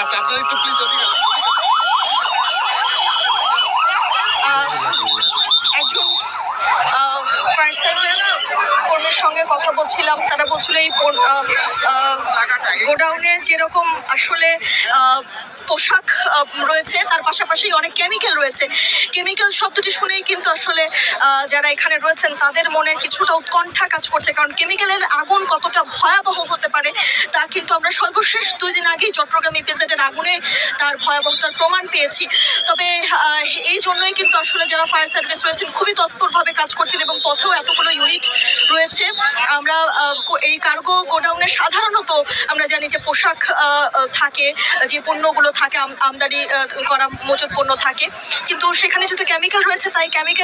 আছে, আপনারা একটু প্লিজ ওদিকে একজন ফায়ার সার্ভিস কর্মীর সঙ্গে কথা বলছিলাম, তারা বলছিল এই গোডাউনে যেরকম আসলে পোশাক রয়েছে তার পাশাপাশি অনেক কেমিক্যাল রয়েছে। কেমিক্যাল শব্দটি শুনেই কিন্তু আসলে যারা এখানে রয়েছেন তাদের মনে কিছুটা উৎকণ্ঠা কাজ করছে, কারণ কেমিক্যালের আগুন কতটা ভয়াবহ হতে পারে তা কিন্তু আমরা সর্বশেষ 2 দিন আগেই চট্টগ্রাম ইপিজেডের আগুনে তার ভয়াবহতার প্রমাণ পেয়েছি। তবে এই জন্যই কিন্তু আসলে যারা ফায়ার সার্ভিস রয়েছেন খুবই তৎপরভাবে কাজ করছেন এবং পথেও এতগুলো ইউনিট রয়েছে। আমরা এই কার্গো গোডাউনে সাধারণত আমরা জানি যে পোশাক থাকে, যে পণ্যগুলো থাকে আমদানি করা মজুত পণ্য থাকে, কিন্তু সেখানে যেহেতু কেমিক্যাল রয়েছে তাই কেমিক্যাল